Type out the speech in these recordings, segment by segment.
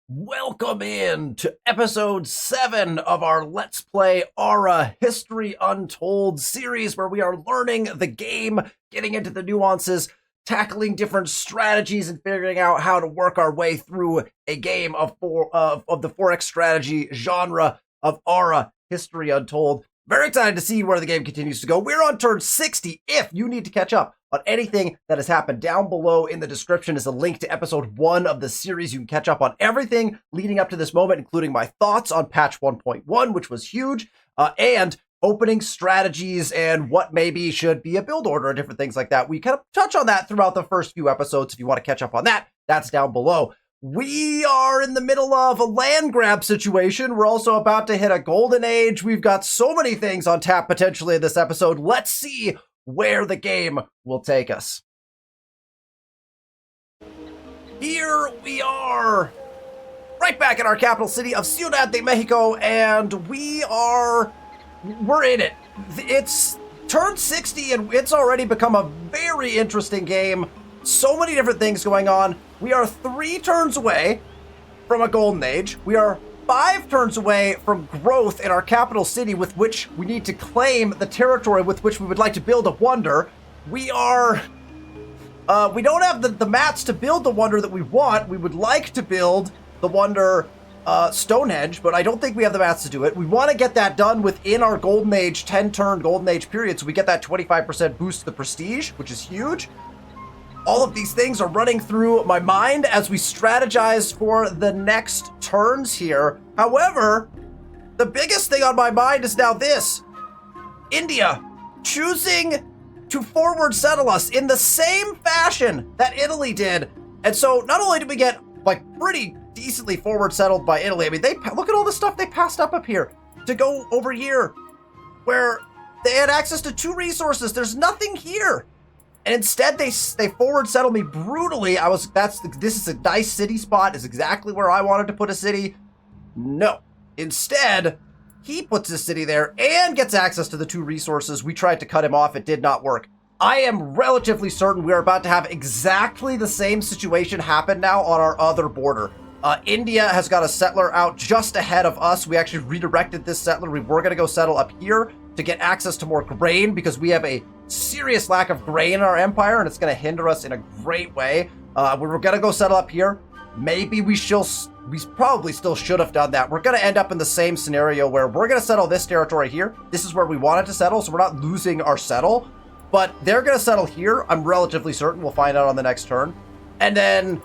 Welcome in to episode 7 of our Let's Play Ara History Untold series, where we are learning the game, getting into the nuances, tackling different strategies, and figuring out how to work our way through a game of the 4X strategy genre of Ara History Untold. Very excited to see where the game continues to go. We're on turn 60. If you need to catch up on anything that has happened, down below in the description is a link to episode 1 of the series. You can catch up on everything leading up to this moment, including my thoughts on patch 1.1, which was huge, and opening strategies and what maybe should be a build order and different things like that. We kind of touch on that throughout the first few episodes. If you want to catch up on that, that's down below. We are in the middle of a land grab situation. We're also about to hit a golden age. We've got so many things on tap potentially in this episode. Let's see where the game will take us. Here we are, right back in our capital city of Ciudad de Mexico, and we're in it. It's turn 60, and it's already become a very interesting game. So many different things going on. We are 3 turns away from a golden age. We are 5 turns away from growth in our capital city, with which we need to claim the territory with which we would like to build a wonder. We don't have the mats to build the wonder that we want. We would like to build the wonder Stonehenge, but I don't think we have the mats to do it. We want to get that done within our golden age, 10-turn golden age period, so we get that 25% boost to the prestige, which is huge. All of these things are running through my mind as we strategize for the next turns here. However, the biggest thing on my mind is now this. India choosing to forward settle us in the same fashion that Italy did. And so not only did we get pretty decently forward settled by Italy, I mean, look at all the stuff they passed up here to go over here where they had access to 2 resources. There's nothing here. And instead, they forward settled me brutally. This is a nice city spot. Is exactly where I wanted to put a city. No. Instead, he puts his city there and gets access to the 2 resources. We tried to cut him off. It did not work. I am relatively certain we are about to have exactly the same situation happen now on our other border. India has got a settler out just ahead of us. We actually redirected this settler. We were going to go settle up here to get access to more grain, because we have a serious lack of grain in our empire, and it's going to hinder us in a great way. We were going to go settle up here. Maybe we probably still should have done that. We're going to end up in the same scenario where we're going to settle this territory here. This is where we wanted to settle, so we're not losing our settle, but they're going to settle here. I'm relatively certain. We'll find out on the next turn. And then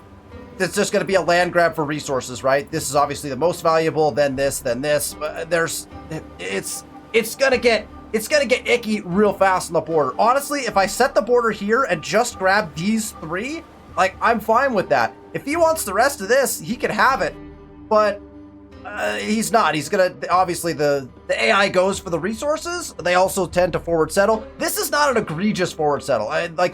it's just going to be a land grab for resources, right? This is obviously the most valuable, then this, then this. It's gonna get icky real fast on the border. Honestly, if I set the border here and just grab these 3, I'm fine with that. If he wants the rest of this, he can have it, but he's not. He's gonna, obviously the AI goes for the resources. They also tend to forward settle. This is not an egregious forward settle.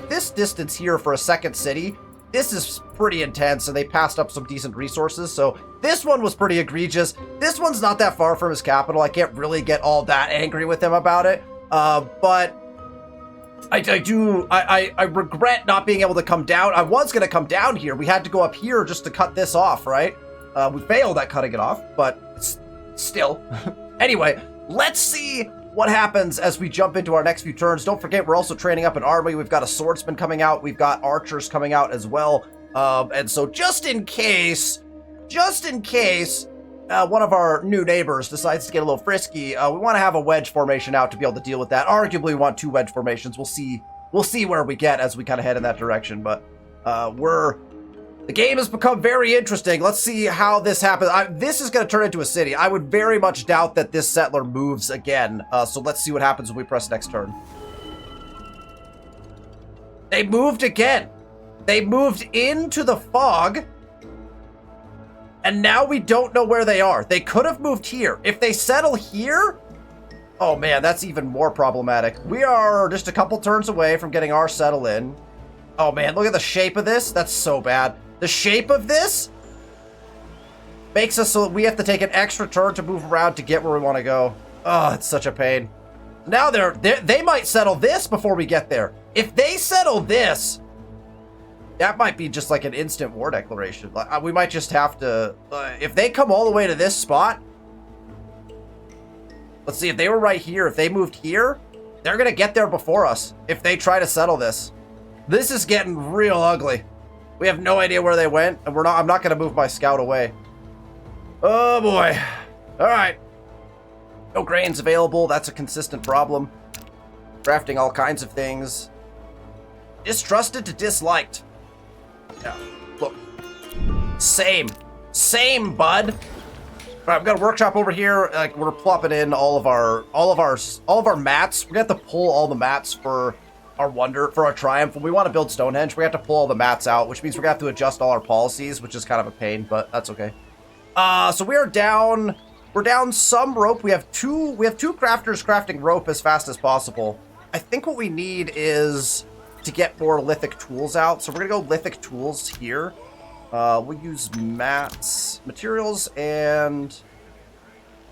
This distance here for a second city, this is pretty intense, and they passed up some decent resources, so this one was pretty egregious. This one's not that far from his capital. I can't really get all that angry with him about it, but I regret not being able to come down. I was going to come down here. We had to go up here just to cut this off, right? We failed at cutting it off, but still. Anyway, let's see what happens as we jump into our next few turns. Don't forget, we're also training up an army. We've got a swordsman coming out. We've got archers coming out as well. And so just in case one of our new neighbors decides to get a little frisky, we want to have a wedge formation out to be able to deal with that. Arguably, we want 2 wedge formations. We'll see where we get as we kind of head in that direction. But the game has become very interesting. Let's see how this happens. This is going to turn into a city. I would very much doubt that this settler moves again. So let's see what happens when we press next turn. They moved again. They moved into the fog. And now we don't know where they are. They could have moved here. If they settle here, oh man, that's even more problematic. We are just a couple turns away from getting our settle in. Oh man, look at the shape of this. That's so bad. The shape of this makes us so that we have to take an extra turn to move around to get where we want to go. Oh, it's such a pain. Now they might settle this before we get there. If they settle this, That might be just like an instant war declaration. We might just have to... if they come all the way to this spot... Let's see, if they were right here, if they moved here, they're going to get there before us if they try to settle this. This is getting real ugly. We have no idea where they went, and I'm not going to move my scout away. Oh, boy. All right. No grains available. That's a consistent problem. Crafting all kinds of things. Distrusted to disliked. Yeah, look. Same, bud. All right, I've got a workshop over here. We're plopping in all of our mats. We're gonna have to pull all the mats for our triumph. When we want to build Stonehenge, we have to pull all the mats out, which means we're gonna have to adjust all our policies, which is kind of a pain, but that's okay. So we are down. We're down some rope. We have two crafters crafting rope as fast as possible. I think what we need is to get more lithic tools out. So we're gonna go lithic tools here. We'll use mats, materials, and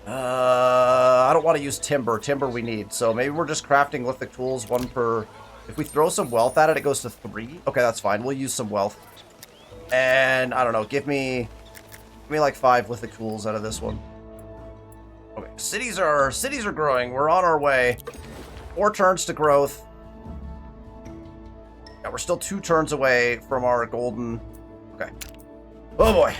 I don't want to use timber. Timber we need. So maybe we're just crafting lithic tools, one per... If we throw some wealth at it, it goes to 3. Okay, that's fine. We'll use some wealth. And I don't know, give me like 5 lithic tools out of this one. Okay, cities are growing. We're on our way. 4 turns to growth. Yeah, we're still 2 turns away from our golden. Okay. Oh boy.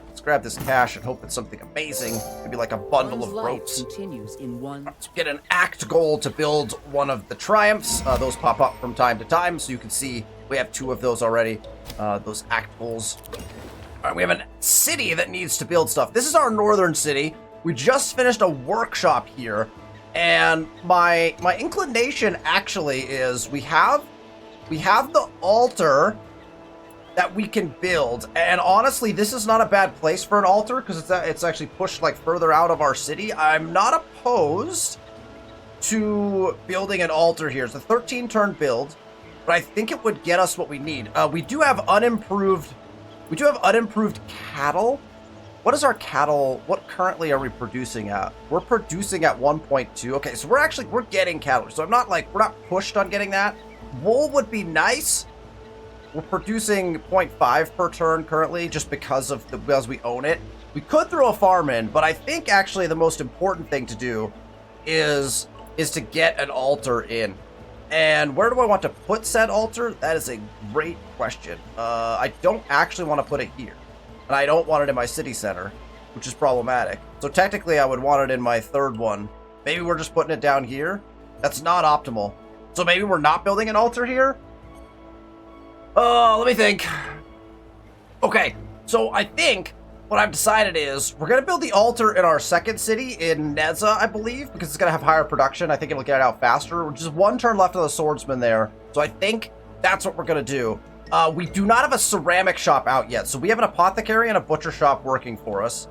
Let's grab this cash and hope it's something amazing. Maybe like a bundle of ropes. Continues in one. Let's get an act goal to build one of the triumphs. Those pop up from time to time, so you can see we have 2 of those already. Those act goals. All right, we have a city that needs to build stuff. This is our northern city. We just finished a workshop here, and my inclination actually is we have the altar that we can build, and honestly, this is not a bad place for an altar because it's actually pushed like further out of our city. I'm not opposed to building an altar here. It's a 13-turn build, but I think it would get us what we need. We do have unimproved cattle. What is our cattle? What currently are we producing at? We're producing at 1.2. Okay, so we're getting cattle. So we're not pushed on getting that. Wool would be nice. We're producing 0.5 per turn currently just because we own it. We could throw a farm in, but I think actually the most important thing to do is to get an altar in. And where do I want to put said altar? That is a great question. I don't actually want to put it here. And I don't want it in my city center, which is problematic. So technically I would want it in my 3rd one. Maybe we're just putting it down here. That's not optimal. So maybe we're not building an altar here? Let me think. Okay, so I think what I've decided is we're going to build the altar in our 2nd city in Neza, I believe, because it's going to have higher production. I think it'll get it out faster. We're just 1 turn left on the swordsman there. So I think that's what we're going to do. We do not have a ceramic shop out yet. So we have an apothecary and a butcher shop working for us.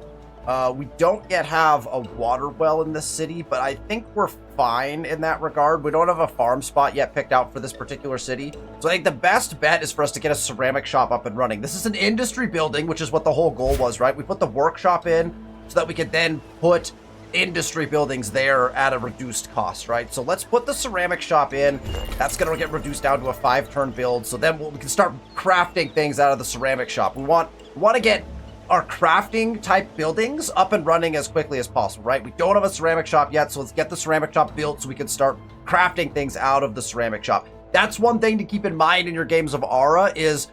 We don't yet have a water well in this city, but I think we're fine in that regard. We don't have a farm spot yet picked out for this particular city. So I think the best bet is for us to get a ceramic shop up and running. This is an industry building, which is what the whole goal was, right? We put the workshop in so that we could then put industry buildings there at a reduced cost, right? So let's put the ceramic shop in. That's going to get reduced down to a 5-turn build. So then we can start crafting things out of the ceramic shop. We want to get our crafting type buildings up and running as quickly as possible, right? We don't have a ceramic shop yet, so let's get the ceramic shop built so we can start crafting things out of the ceramic shop. That's one thing to keep in mind in your games of Ara is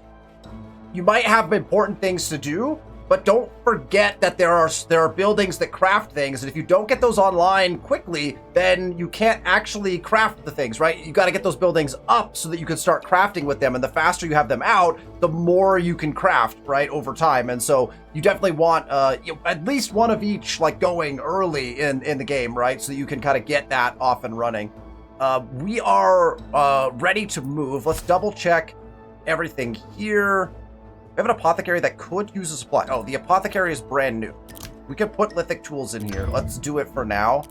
you might have important things to do, but don't forget that there are buildings that craft things, and if you don't get those online quickly, then you can't actually craft the things, right? You got to get those buildings up so that you can start crafting with them, and the faster you have them out, the more you can craft, right, over time. And so you definitely want at least one of each like going early in the game, right, so you can kind of get that off and running. We are ready to move. Let's double check everything here. We have an apothecary that could use a supply. Oh, the apothecary is brand new. We could put lithic tools in here. Let's do it for now.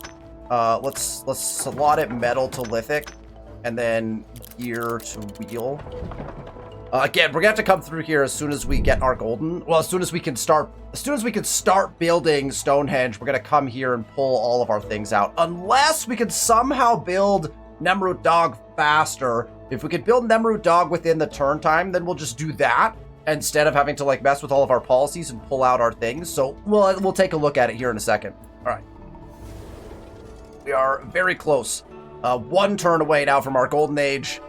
Let's slot it metal to lithic, and then gear to wheel. Again, we're gonna have to come through here as soon as we get our golden. Well, as soon as we can start building Stonehenge, we're gonna come here and pull all of our things out. Unless we can somehow build Nemrut Dog faster. If we could build Nemrut Dog within the turn time, then we'll just do that instead of having to like mess with all of our policies and pull out our things. So we'll take a look at it here in a second. All right. We are very close. 1 turn away now from our golden age.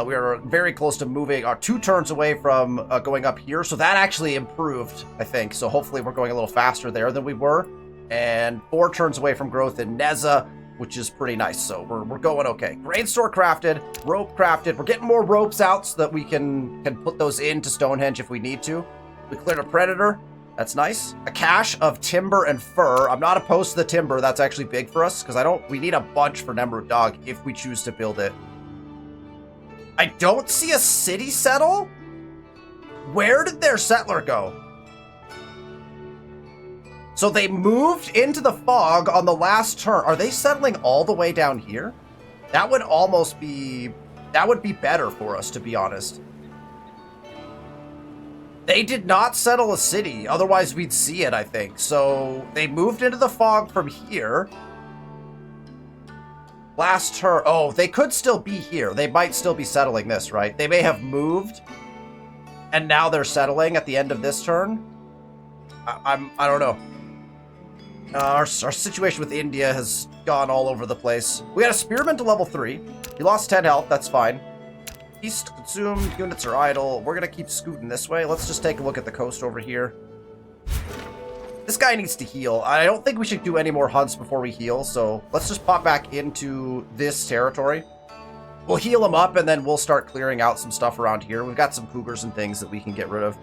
We are very close to moving, 2 turns away from going up here. So that actually improved, I think. So hopefully we're going a little faster there than we were. And 4 turns away from growth in Neza, which is pretty nice. So we're going okay. Grain store crafted, rope crafted. We're getting more ropes out so that we can put those into Stonehenge if we need to. We cleared a predator. That's nice. A cache of timber and fur. I'm not opposed to the timber. That's actually big for us because we need a bunch for Nemrut Dog if we choose to build it. I don't see a city settle. Where did their settler go? So they moved into the fog on the last turn. Are they settling all the way down here? That would almost be... That would be better for us, to be honest. They did not settle a city. Otherwise, we'd see it, I think. So they moved into the fog from here. Last turn. Oh, they could still be here. They might still be settling this, right? They may have moved. And now they're settling at the end of this turn. I don't know. Our situation with India has gone all over the place. We got a spearman to level 3. He lost 10 health. That's fine. East consumed. Units are idle. We're going to keep scooting this way. Let's just take a look at the coast over here. This guy needs to heal. I don't think we should do any more hunts before we heal. So let's just pop back into this territory. We'll heal him up and then we'll start clearing out some stuff around here. We've got some cougars and things that we can get rid of.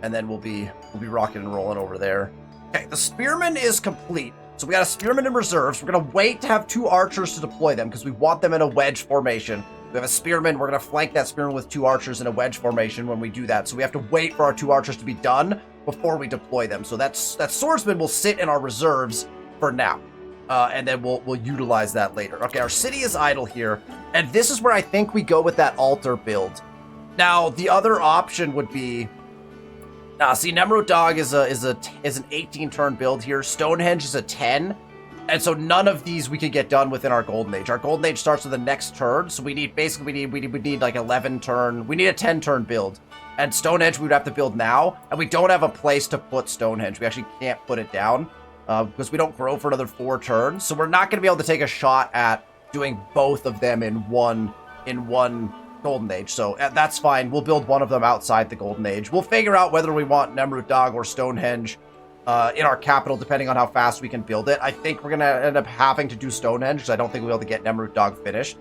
And then we'll be rocking and rolling over there. Okay, the spearman is complete. So we got a spearman in reserves. We're going to wait to have 2 archers to deploy them because we want them in a wedge formation. We have a spearman. We're going to flank that spearman with 2 archers in a wedge formation when we do that. So we have to wait for our 2 archers to be done before we deploy them. So that swordsman will sit in our reserves for now. And then we'll utilize that later. Okay, our city is idle here. And this is where I think we go with that altar build. Now, the other option would be... see, Nemrut Dog is an 18-turn build here. Stonehenge is a 10. And so none of these we could get done within our Golden Age. Our Golden Age starts with the next turn. So we need like 11-turn. We need a 10-turn build. And Stonehenge we would have to build now. And we don't have a place to put Stonehenge. We actually can't put it down because we don't grow for another 4 turns. So we're not going to be able to take a shot at doing both of them in one Golden Age. So that's fine. We'll build one of them outside the Golden Age. We'll figure out whether we want Nemrut Dog or Stonehenge in our capital, depending on how fast we can build it. I think we're going to end up having to do Stonehenge because I don't think we'll be able to get Nemrut Dog finished.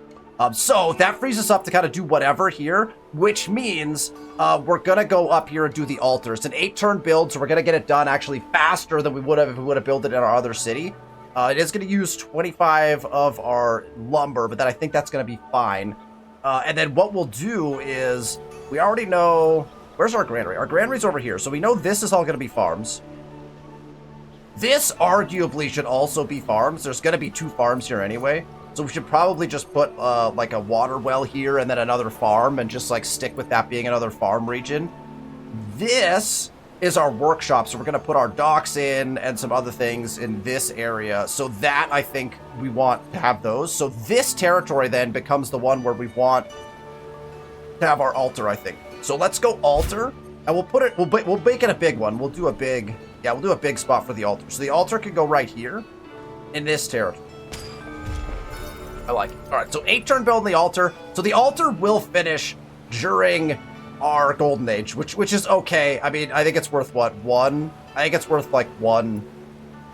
So that frees us up to kind of do whatever here, which means we're going to go up here and do the altar. It's an 8-turn build, so we're going to get it done actually faster than we would have if we would have built it in our other city. It is going to use 25 of our lumber, but then I think that's going to be fine. And then what we'll do is, we already know... Where's our granary? Our granary's over here, so we know this is all going to be farms. This arguably should also be farms. There's going to be 2 farms here anyway. So we should probably just put like a water well here and then another farm and just like stick with that being another farm region. This is our workshop. So we're going to put our docks in and some other things in this area. So that I think we want to have those. So this territory then becomes the one where we want to have our altar, I think. So let's go altar and we'll put it, we'll make it a big one. We'll do a big spot for the altar. So the altar can go right here in this territory. I like it. All right, so 8-turn build in the altar. So the altar will finish during our Golden Age, which is okay. I mean, I think it's worth what? 1? I think it's worth like 1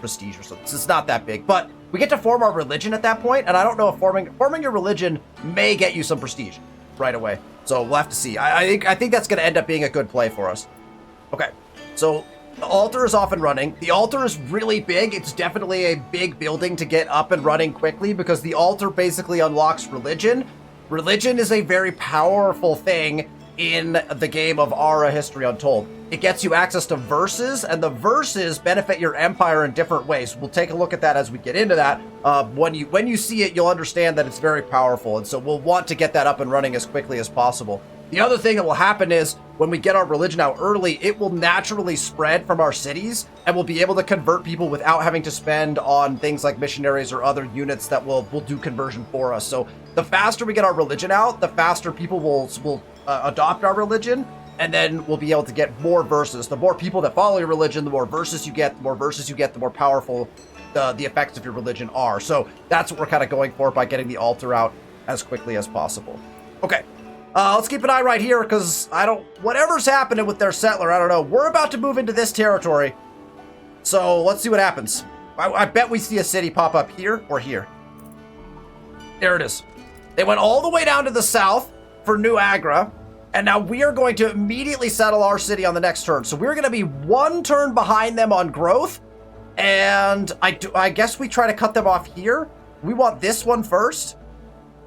prestige or something. So it's not that big, but we get to form our religion at that point, and I don't know if forming your religion may get you some prestige right away. So we'll have to see. I think that's going to end up being a good play for us. Okay, so the altar is off and running. The altar is really big. It's definitely a big building to get up and running quickly because the altar basically unlocks religion. Religion is a very powerful thing in the game of Ara History Untold. It gets you access to verses, and the verses benefit your empire in different ways. We'll take a look at that as we get into that. When you see it, you'll understand that it's very powerful, and so we'll want to get that up and running as quickly as possible. The other thing that will happen is when we get our religion out early, it will naturally spread from our cities and we'll be able to convert people without having to spend on things like missionaries or other units that will do conversion for us. So the faster we get our religion out, the faster people will adopt our religion, and then we'll be able to get more verses. The more people that follow your religion, the more verses you get, the more powerful the effects of your religion are. So that's what we're kind of going for by getting the altar out as quickly as possible. Okay. Let's keep an eye right here because whatever's happening with their settler, I don't know. We're about to move into this territory. So let's see what happens. I bet we see a city pop up here or here. There it is. They went all the way down to the south for New Agra. And now we are going to immediately settle our city on the next turn. So we're going to be one turn behind them on growth. And I guess we try to cut them off here. We want this one first.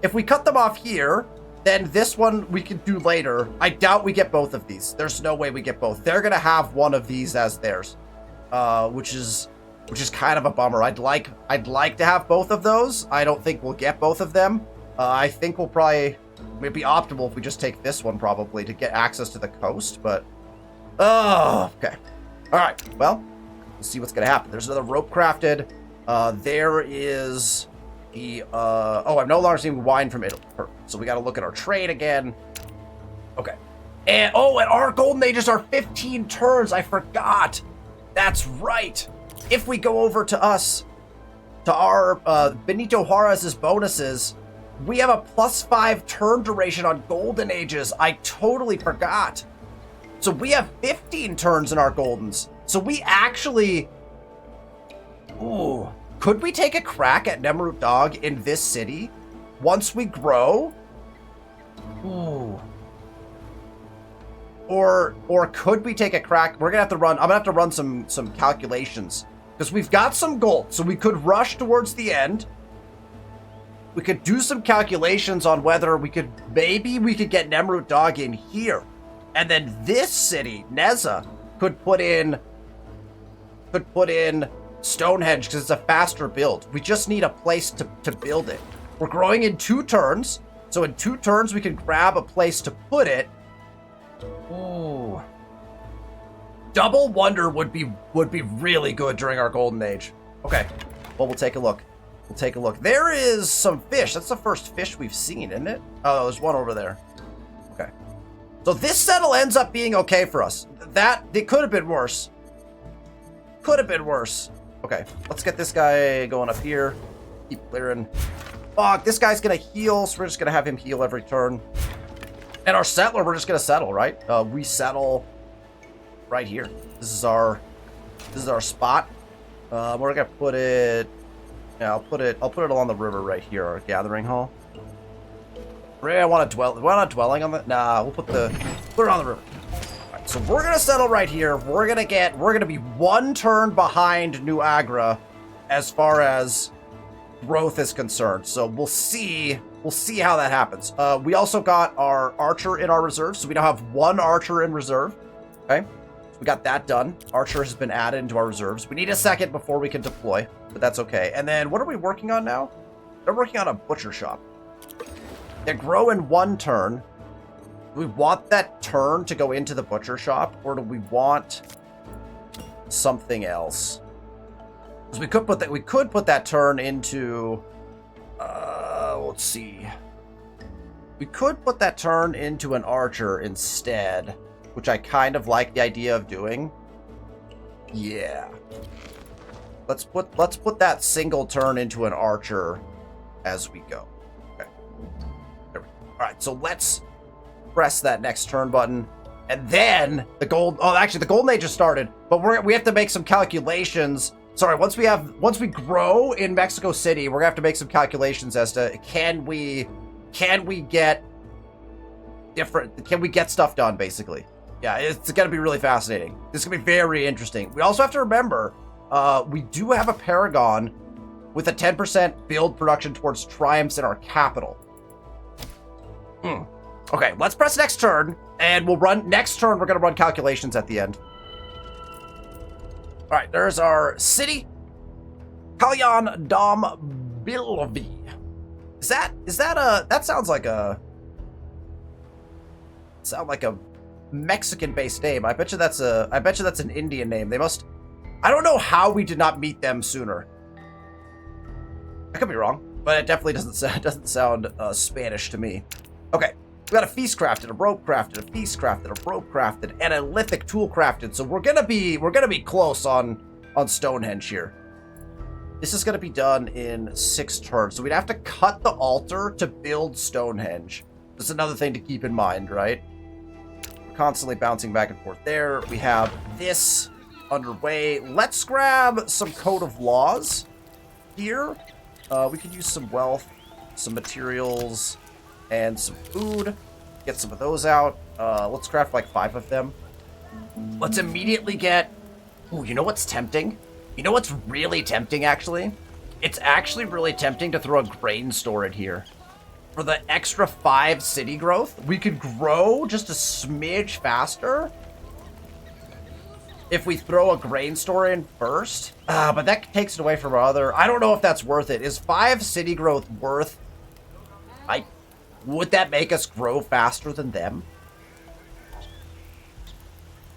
If we cut them off here, then this one we can do later. I doubt we get both of these. There's no way we get both. They're going to have one of these as theirs, which is kind of a bummer. I'd like to have both of those. I don't think we'll get both of them. I think we'll probably... It'd be optimal if we just take this one probably to get access to the coast, but... Oh, okay. All right, well, let's see what's going to happen. There's another rope crafted. There is the... I'm no longer seeing wine from Italy. Perfect. So we got to look at our trade again. Okay. And our golden ages are 15 turns. I forgot. That's right. If we go over to our Benito Juarez's bonuses... We have a +5 turn duration on golden ages. I totally forgot. So we have 15 turns in our goldens. So we actually... Ooh. Could we take a crack at Nemrut Dog in this city once we grow? Ooh. Or could we take a crack? We're gonna have to run... I'm gonna have to run some calculations. Because we've got some gold. So we could rush towards the end. We could do some calculations on whether maybe we could get Nemrut Dog in here. And then this city, Neza, could put in Stonehenge because it's a faster build. We just need a place to build it. We're growing in 2 turns. So in 2 turns, we can grab a place to put it. Ooh. Double Wonder would be really good during our golden age. Okay, well, we'll take a look. We'll take a look. There is some fish. That's the first fish we've seen, isn't it? Oh, there's one over there. Okay. So this settle ends up being okay for us. It could have been worse. Could have been worse. Okay, let's get this guy going up here. Keep clearing. Fuck, this guy's gonna heal, so we're just gonna have him heal every turn. And our settler, we're just gonna settle, right? We settle right here. This is our spot. We're gonna put it... Yeah, I'll put it along the river right here, our gathering hall. I want to dwell. We're not dwelling on that. Nah, we'll put it on the river. All right, so we're gonna settle right here. We're gonna be 1 turn behind New Agra as far as growth is concerned. So we'll see how that happens. We also got our archer in our reserve, so we now have 1 archer in reserve. Okay. We got that done. Archer has been added into our reserves. We need a second before we can deploy, but that's okay. And then what are we working on now? They're working on a butcher shop. They grow in 1 turn. Do we want that turn to go into the butcher shop, or do we want something else? Because we could put that turn into... let's see. We could put that turn into an archer instead, which I kind of like the idea of doing. Yeah. Let's put that single turn into an archer as we go. Okay. There we go. All right, so let's press that next turn button, and then the gold. Oh, actually, the golden age has started, but we have to make some calculations. Sorry, once we grow in Mexico City, we're gonna have to make some calculations as to can we get stuff done, basically. Yeah, it's going to be really fascinating. This is going to be very interesting. We also have to remember, we do have a Paragon with a 10% build production towards triumphs in our capital. Okay, let's press next turn, and we'll run... Next turn, we're going to run calculations at the end. All right, there's our city. Kalyan Dom Bilvi. That sounds like a... sound like a Mexican-based name. I bet you that's an Indian name. They must. I don't know how we did not meet them sooner. I could be wrong, but it definitely doesn't sound Spanish to me. Okay, we got a feast crafted, a rope crafted, a feast crafted, a rope crafted, and a lithic tool crafted. So we're gonna be close on Stonehenge here. This is gonna be done in 6 turns, so we'd have to cut the altar to build Stonehenge. That's another thing to keep in mind, right? We're constantly bouncing back and forth there. We have this underway. Let's grab some code of laws here. We could use some wealth, some materials, and some food. Get some of those out. Let's craft like 5 of them. Let's immediately get... Ooh, you know what's tempting? You know what's really tempting, actually? It's actually really tempting to throw a grain store in here. For the extra 5 city growth, we could grow just a smidge faster if we throw a grain store in first. But that takes it away from our other... I don't know if that's worth it. Is 5 city growth worth... Would that make us grow faster than them?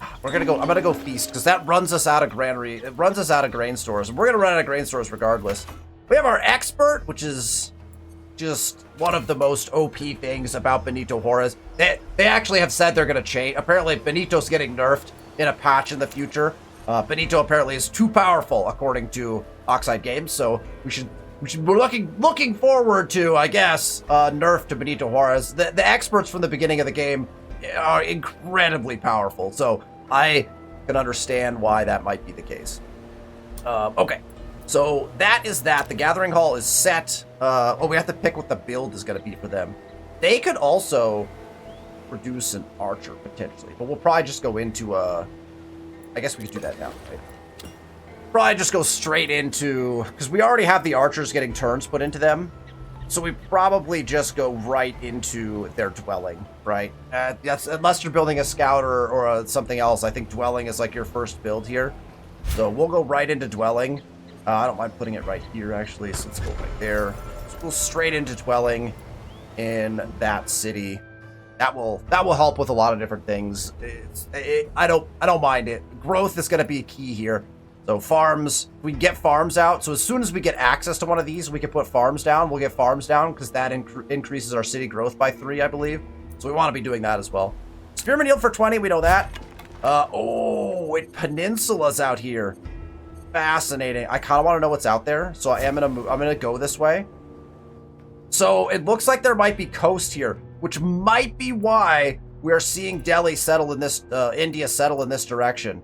I'm gonna go feast, because that runs us out of granary. It runs us out of grain stores. We're gonna run out of grain stores regardless. We have our expert, which is just one of the most OP things about Benito Juarez. They actually have said they're gonna change. Apparently, Benito's getting nerfed in a patch in the future. Benito apparently is too powerful, according to Oxide Games. So we're looking forward to, I guess, nerf to Benito Juarez. The experts from the beginning of the game are incredibly powerful. So I can understand why that might be the case. Okay, so that is that. The Gathering Hall is set. We have to pick what the build is going to be for them. They could also produce an archer, potentially. But we'll probably just go into... I guess we could do that now, right? Probably just go straight into... Because we already have the archers getting turns put into them. So we probably just go right into their dwelling, right? Unless you're building a scout or something else. I think dwelling is like your first build here. So we'll go right into dwelling. I don't mind putting it right here, actually. So let's go right there. Let's go straight into dwelling in that city. That will help with a lot of different things. I don't mind it. Growth is going to be key here. So farms, we can get farms out. So as soon as we get access to one of these, we can put farms down. We'll get farms down because that increases our city growth by 3, I believe. So we want to be doing that as well. Spearman yield for 20, we know that. Peninsula's out here. Fascinating. I kind of want to know what's out there. So I'm gonna go this way. So it looks like there might be coast here, which might be why we are seeing Delhi settle in this, India settle in this direction.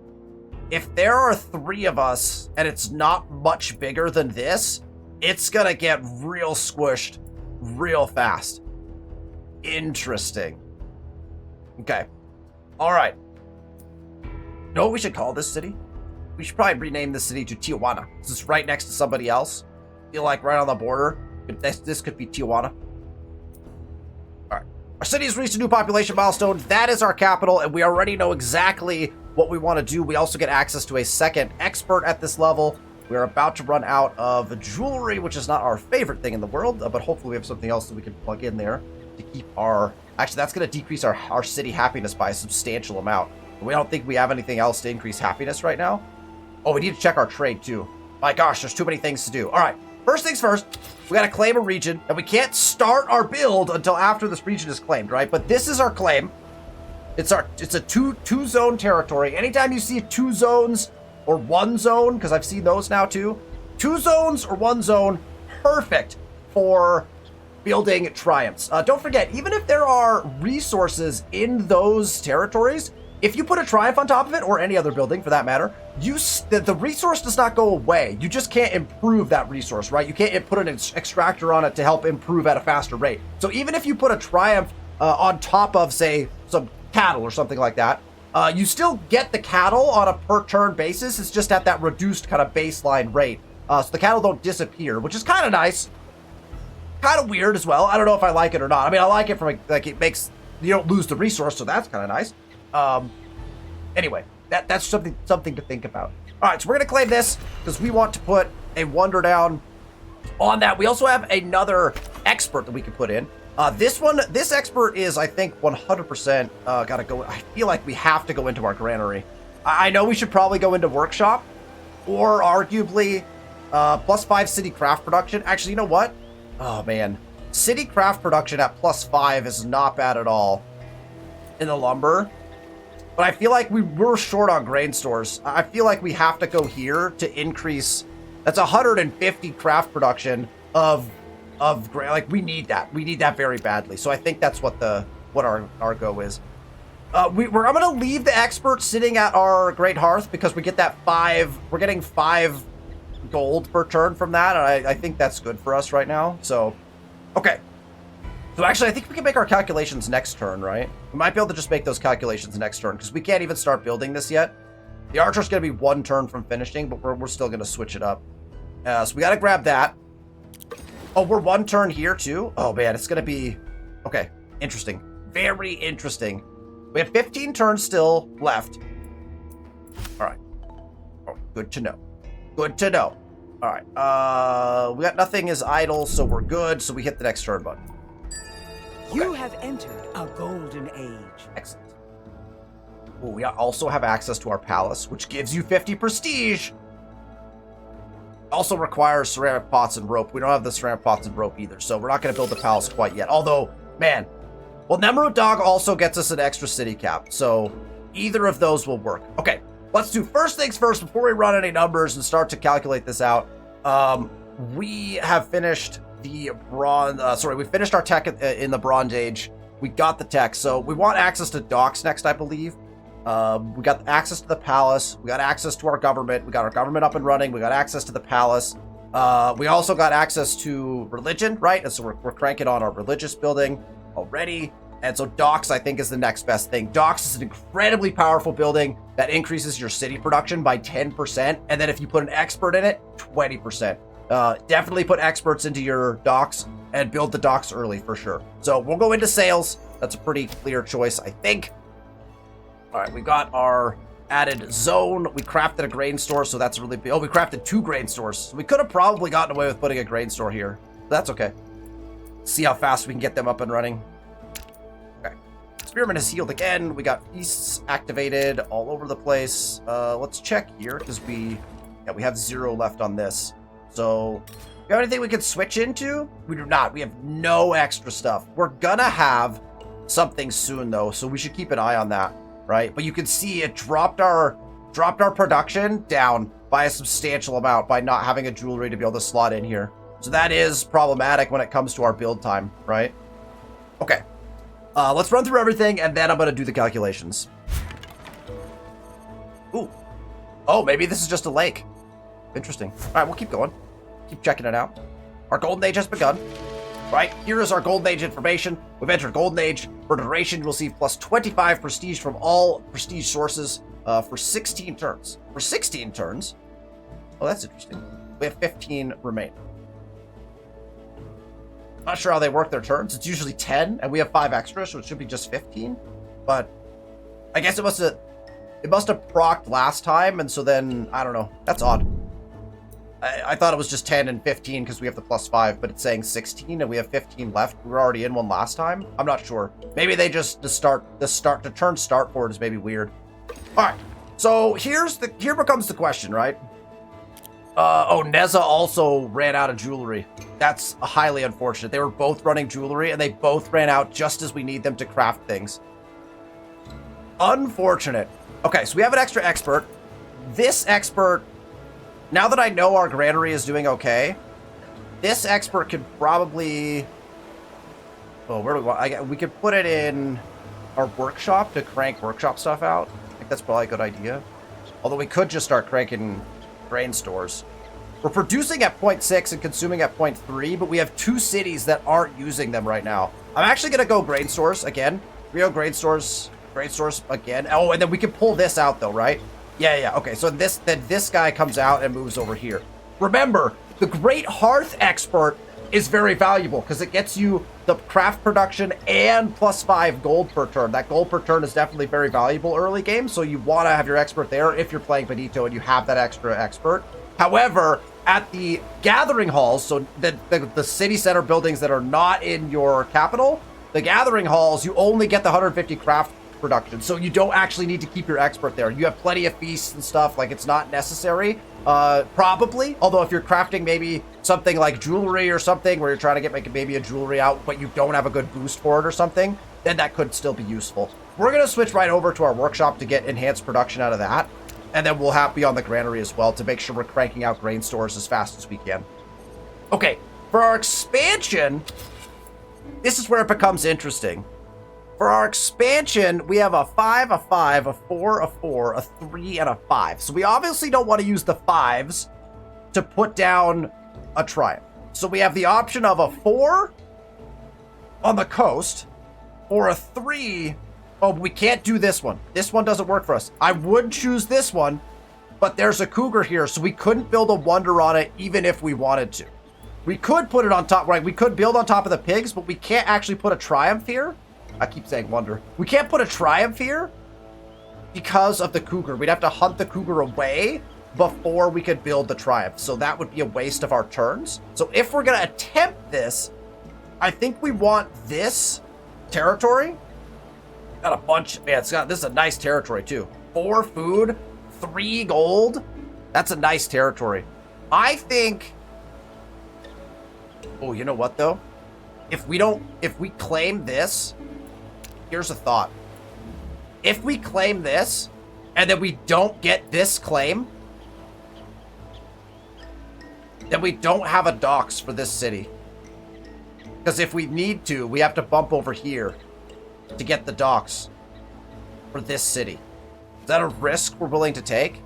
If there are 3 of us and it's not much bigger than this, it's gonna get real squished real fast. Interesting. Okay. All right. You know what we should call this city? We should probably rename this city to Tijuana. This is right next to somebody else. Feel like right on the border. This could be Tijuana. All right. Our city has reached a new population milestone. That is our capital, and we already know exactly what we want to do. We also get access to a second expert at this level. We're about to run out of jewelry, which is not our favorite thing in the world, but hopefully we have something else that we can plug in there to keep our... Actually, that's going to decrease our city happiness by a substantial amount. We don't think we have anything else to increase happiness right now. Oh, we need to check our trade, too. My gosh, there's too many things to do. All right, first things first, we got to claim a region, and we can't start our build until after this region is claimed, right? But this is our claim. It's a two zone territory. Anytime you see 2 zones or 1 zone, because I've seen those now too, 2 zones or 1 zone, perfect for building triumphs. Don't forget, even if there are resources in those territories, if you put a triumph on top of it, or any other building for that matter, the resource does not go away. You just can't improve that resource, right? You can't put an extractor on it to help improve at a faster rate. So even if you put a triumph on top of, say, some cattle or something like that, you still get the cattle on a per turn basis. It's just at that reduced kind of baseline rate. So the cattle don't disappear, which is kind of nice. Kind of weird as well. I don't know if I like it or not. I mean, I like it from like it makes you don't lose the resource, so that's kind of nice. Anyway, that's something to think about. All right, so we're gonna claim this because we want to put a wonder down on that. We also have another expert that we can put in. This expert is, I think, 100% gotta go. I feel like we have to go into our granary. I know we should probably go into workshop, or arguably +5 city craft production. Actually, you know what? Oh man, city craft production at +5 is not bad at all in the lumber. But I feel like we're short on grain stores. I feel like we have to go here to increase. That's 150 craft production of grain. Like we need that. We need that very badly. So I think that's what our go is. I'm gonna leave the expert sitting at our great hearth because we get that 5. We're getting 5 gold per turn from that, and I think that's good for us right now. So, okay. So actually, I think we can make our calculations next turn, right? We might be able to just make those calculations next turn because we can't even start building this yet. The archer's going to be 1 turn from finishing, but we're still going to switch it up. So we got to grab that. Oh, we're 1 turn here too? Oh man, it's going to be... Okay, interesting. Very interesting. We have 15 turns still left. All right. Oh, good to know. Good to know. All right. We got nothing is idle, so we're good. So we hit the next turn button. Okay. You have entered a golden age. Excellent. Well, we also have access to our palace, which gives you 50 prestige. Also requires ceramic pots and rope. We don't have the ceramic pots and rope either, so we're not going to build the palace quite yet. Although, man, well, Nemeru Dog also gets us an extra city cap, so either of those will work. Okay, let's do first things first before we run any numbers and start to calculate this out. We have finished the bronze. We finished our tech in the Bronze Age. We got the tech, so we want access to docks next, I believe. We got access to the palace. We got access to our government. We got our government up and running. We got access to the palace. We also got access to religion, right? And so we're cranking on our religious building already. And so docks, I think, is the next best thing. Docks is an incredibly powerful building that increases your city production by 10%. And then if you put an expert in it, 20%. Definitely put experts into your docks and build the docks early for sure. So we'll go into sales. That's a pretty clear choice, I think. All right, we got our added zone. We crafted a grain store, so that's really big. Oh, we crafted 2 grain stores. So we could have probably gotten away with putting a grain store here. But that's okay. See how fast we can get them up and running. Okay. Spearman has healed again. We got feasts activated all over the place. Let's check here because we have 0 left on this. So, do you have anything we can switch into? We do not. We have no extra stuff. We're gonna have something soon though, so we should keep an eye on that, right? But you can see it dropped our production down by a substantial amount by not having a jewelry to be able to slot in here. So that is problematic when it comes to our build time, right? Okay. Let's run through everything and then I'm gonna do the calculations. Ooh. Oh, maybe this is just a lake. Interesting. All right, we'll keep going. Keep checking it out. Our Golden Age has begun. Right, here is our Golden Age information. We've entered Golden Age. For duration, you'll receive plus 25 prestige from all prestige sources for 16 turns. For 16 turns? Oh, that's interesting. We have 15 remaining. Not sure how they work their turns. It's usually 10, and we have 5 extra, so it should be just 15. But I guess it must have procced last time, and so then, I don't know. That's odd. I thought it was just 10 and 15 because we have the plus 5, but it's saying 16 and we have 15 left. We were already in one last time. I'm not sure. Maybe they just the turn start for it is maybe weird. All right. So here becomes the question, right? Oh, Neza also ran out of jewelry. That's highly unfortunate. They were both running jewelry and they both ran out just as we need them to craft things. Unfortunate. Okay, so we have an extra expert. This expert, now that I know our granary is doing okay, this expert could probably... Oh, where do we want... we could put it in our workshop to crank workshop stuff out. I think that's probably a good idea. Although we could just start cranking grain stores. We're producing at 0.6 and consuming at 0.3, but we have 2 cities that aren't using them right now. I'm actually going to go grain stores again. Rio grain stores again. Oh, and then we can pull this out though, right? Yeah. Okay, so this guy comes out and moves over here. Remember, the Great Hearth expert is very valuable because it gets you the craft production and plus 5 gold per turn. That gold per turn is definitely very valuable early game, so you want to have your expert there if you're playing Benito and you have that extra expert. However, at the gathering halls, so the city center buildings that are not in your capital, the gathering halls, you only get the 150 craft production, so you don't actually need to keep your expert there. You have plenty of feasts and stuff, like it's not necessary, probably. Although if you're crafting maybe something like jewelry or something, where you're trying to get maybe a jewelry out, but you don't have a good boost for it or something, then that could still be useful. We're gonna switch right over to our workshop to get enhanced production out of that. And then we'll be on the granary as well to make sure we're cranking out grain stores as fast as we can. Okay, for our expansion, this is where it becomes interesting. For our expansion, we have a 5, a 5, a 4, a 4, a 3, and a 5. So we obviously don't want to use the 5s to put down a triumph. So we have the option of a 4 on the coast or a 3. Oh, we can't do this one. This one doesn't work for us. I would choose this one, but there's a cougar here, so we couldn't build a wonder on it even if we wanted to. We could put it on top, right? We could build on top of the pigs, but we can't actually put a triumph here. I keep saying wonder. We can't put a triumph here because of the cougar. We'd have to hunt the cougar away before we could build the triumph. So that would be a waste of our turns. So if we're going to attempt this, I think we want this territory. Got a bunch. Man, this is a nice territory too. 4 food, 3 gold. That's a nice territory. I think. Oh, you know what though? If we claim this, here's a thought. If we claim this, and then we don't get this claim, then we don't have a docks for this city. Because if we need to, we have to bump over here to get the docks for this city. Is that a risk we're willing to take?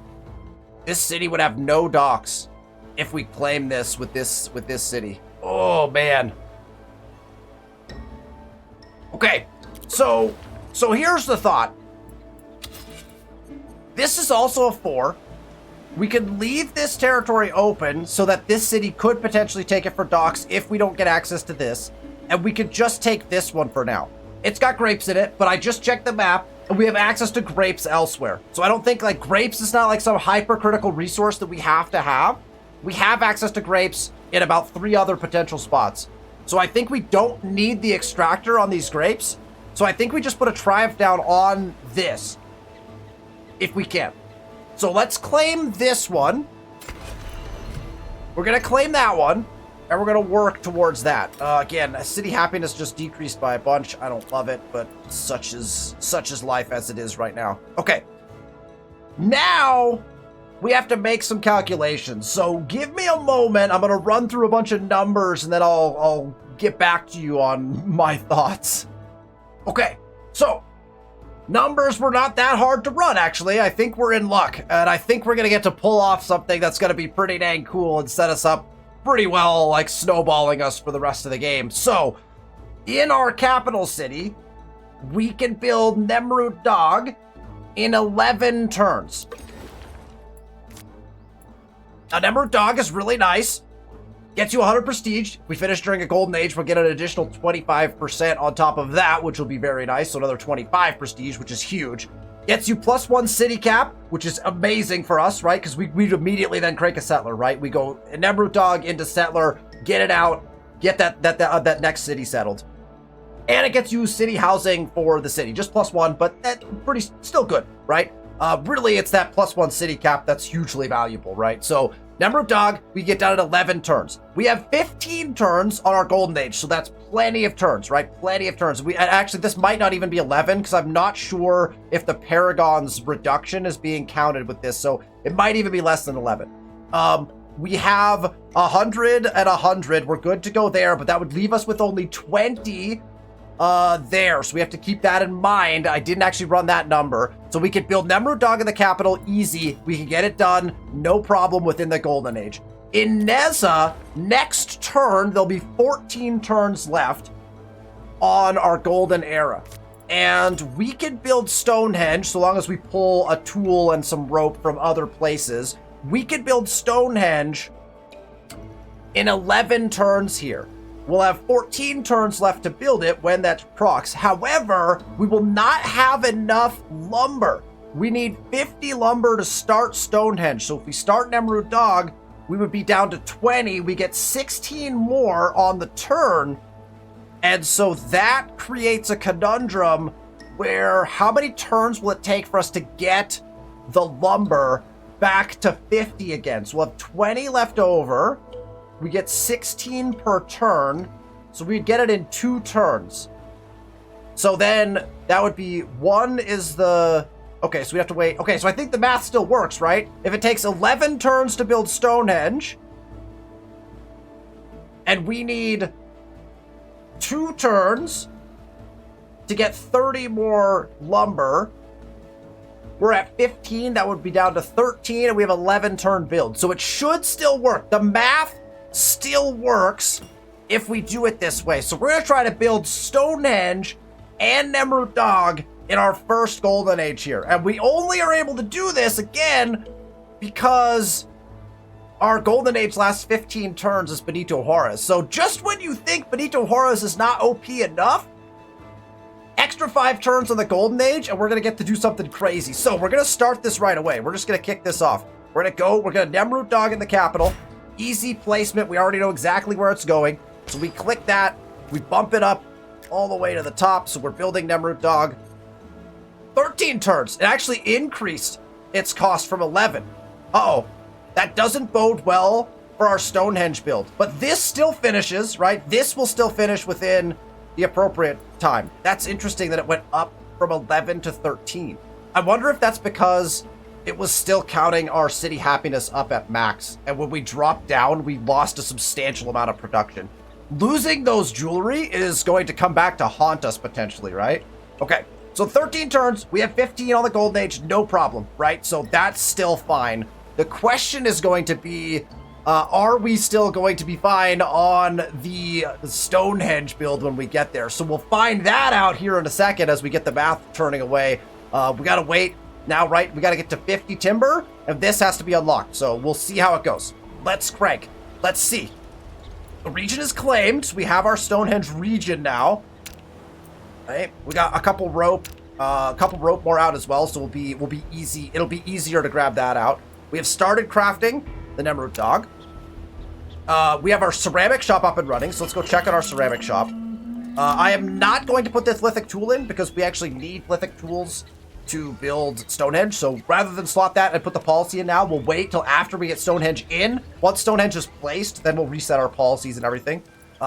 This city would have no docks if we claim this with this city. Oh man. Okay, so here's the thought. This is also a 4. We could leave this territory open so that this city could potentially take it for docks if we don't get access to this, and we could just take this one for now. It's got grapes in it, but I just checked the map, and we have access to grapes elsewhere. So I don't think, like, grapes is not like some hyper-critical resource that we have to have. We have access to grapes in about 3 other potential spots. So I think we don't need the extractor on these grapes. So I think we just put a triumph down on this, if we can. So let's claim this one. We're going to claim that one. And we're going to work towards that. Again, city happiness just decreased by a bunch. I don't love it, but such is life as it is right now. Okay. Now, we have to make some calculations. So give me a moment. I'm going to run through a bunch of numbers, and then I'll get back to you on my thoughts. Okay. So, numbers were not that hard to run, actually. I think we're in luck. And I think we're going to get to pull off something that's going to be pretty dang cool and set us up pretty well, like snowballing us for the rest of the game. So, in our capital city, we can build Nemrut Dog in 11 turns. Now, Nemrut Dog is really nice. Gets you 100 prestige. If we finish during a golden age, we'll get an additional 25% on top of that, which will be very nice. So another 25 prestige, which is huge. Gets you +1 city cap, which is amazing for us, right? Because we'd immediately then crank a settler, right? We go Nemrut Dog into settler, get it out, get that next city settled. And it gets you city housing for the city. Just +1, but that's pretty still good, right? Really, it's that +1 city cap that's hugely valuable, right? So Nemrut Dog, we get down at 11 turns. We have 15 turns on our golden age, so that's plenty of turns, right? Plenty of turns. Actually, this might not even be 11, because I'm not sure if the Paragon's reduction is being counted with this, so it might even be less than 11. We have 100 and 100. We're good to go there, but that would leave us with only 20 there. So we have to keep that in mind. I didn't actually run that number. So we could build Nemrut Dog in the capital easy. We can get it done. No problem within the golden age. In Neza, next turn, there'll be 14 turns left on our golden era. And we can build Stonehenge so long as we pull a tool and some rope from other places. We can build Stonehenge in 11 turns here. We'll have 14 turns left to build it when that procs. However, we will not have enough lumber. We need 50 lumber to start Stonehenge. So if we start Nemrut Dog, we would be down to 20. We get 16 more on the turn. And so that creates a conundrum where how many turns will it take for us to get the lumber back to 50 again? So we'll have 20 left over. We get 16 per turn. So we'd get it in 2 turns. So then that would be 1 is the... Okay, so we have to wait. Okay, so I think the math still works, right? If it takes 11 turns to build Stonehenge, and we need 2 turns to get 30 more lumber, we're at 15. That would be down to 13, and we have 11 turn build. So it should still work. The math still works if we do it this way. So we're going to try to build Stonehenge and Nemrut Dog in our first golden age here. And we only are able to do this again because our golden age lasts 15 turns as Benito Juarez. So just when you think Benito Juarez is not OP enough, extra 5 turns on the golden age and we're going to get to do something crazy. So we're going to start this right away. We're just going to kick this off. We're going to Nemrut Dog in the capital. Easy placement. We already know exactly where it's going. So we click that. We bump it up all the way to the top. So we're building Nemrut Dog. 13 turns. It actually increased its cost from 11. Uh-oh. That doesn't bode well for our Stonehenge build. But this still finishes, right? This will still finish within the appropriate time. That's interesting that it went up from 11 to 13. I wonder if that's because it was still counting our city happiness up at max. And when we dropped down, we lost a substantial amount of production. Losing those jewelry is going to come back to haunt us potentially, right? Okay. So 13 turns, we have 15 on the golden age, no problem, right? So that's still fine. The question is going to be, are we still going to be fine on the Stonehenge build when we get there? So we'll find that out here in a second as we get the math turning away. We got to wait now, right? We got to get to 50 timber, and this has to be unlocked. So we'll see how it goes. Let's crank. Let's see. The region is claimed. We have our Stonehenge region now. Right, we got a couple rope more out as well, so we'll be easy. It'll be easier to grab that out. We have started crafting the Nemrut Dog. We have our ceramic shop up and running, so let's go check out our ceramic shop. I am not going to put this lithic tool in because we actually need lithic tools to build Stonehenge. So rather than slot that and put the policy in now, we'll wait till after we get Stonehenge in. Once Stonehenge is placed, then we'll reset our policies and everything.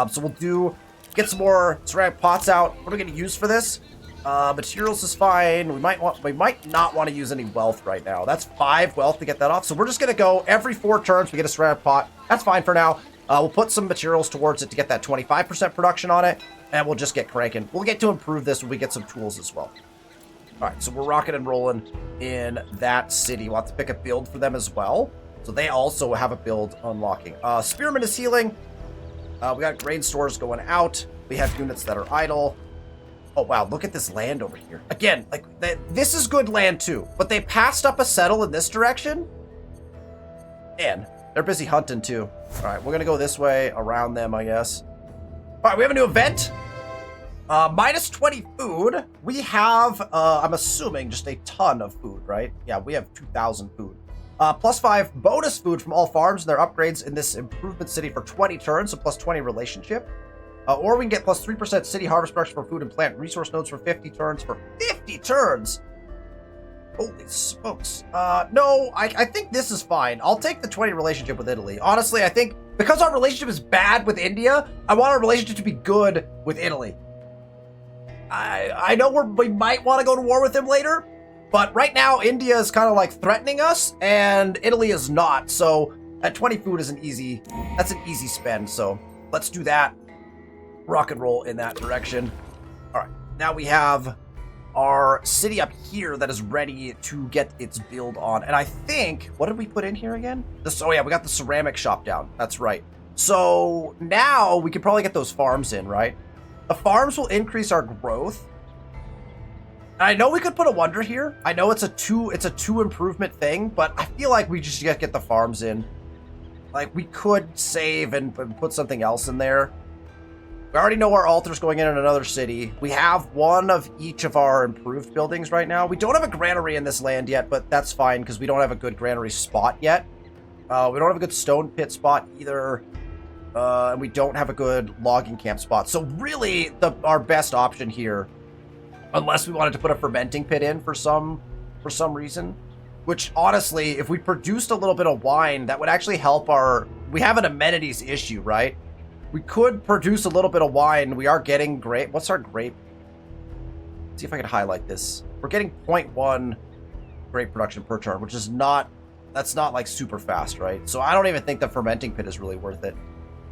So we'll get some more ceramic pots out. What are we going to use for this? Materials is fine. We might not want to use any wealth right now. That's 5 wealth to get that off. So we're just going to go every 4 turns. We get a ceramic pot. That's fine for now. We'll put some materials towards it to get that 25% production on it, and we'll just get cranking. We'll get to improve this when we get some tools as well. All right, so we're rocking and rolling in that city. We'll have to pick a build for them as well. So they also have a build unlocking. Spearman is healing. We got grain stores going out. We have units that are idle. Oh, wow. Look at this land over here. Again, like this is good land too, but they passed up a settle in this direction. And they're busy hunting too. All right, we're going to go this way around them, I guess. All right, we have a new event. Minus 20 food. We have, I'm assuming, just a ton of food, right? Yeah, we have 2,000 food. Plus 5 bonus food from all farms and their upgrades in this improvement city for 20 turns, so plus 20 relationship. Or we can get plus 3% city harvest production for food and plant resource nodes for 50 turns. For 50 turns? Holy smokes. No, I think this is fine. I'll take the 20 relationship with Italy. Honestly, I think because our relationship is bad with India, I want our relationship to be good with Italy. I know we might want to go to war with them later, but right now India is kind of like threatening us and Italy is not. So at 20 food is that's an easy spend. So let's do that. Rock and roll in that direction. All right, now we have our city up here that is ready to get its build on. And I think, what did we put in here again? Oh yeah, we got the ceramic shop down. That's right. So now we can probably get those farms in, right? The farms will increase our growth. And I know we could put a wonder here. I know it's a two improvement thing, but I feel like we just get the farms in. Like we could save and put something else in there. We already know our altar's going in another city. We have one of each of our improved buildings right now. We don't have a granary in this land yet, but that's fine because we don't have a good granary spot yet. We don't have a good stone pit spot either. And we don't have a good logging camp spot. So really, our best option here, unless we wanted to put a fermenting pit in for some reason, which honestly, if we produced a little bit of wine, that would actually help we have an amenities issue, right? We could produce a little bit of wine. We are getting grape. What's our grape? Let's see if I can highlight this. We're getting 0.1 grape production per turn, which is that's not like super fast, right? So I don't even think the fermenting pit is really worth it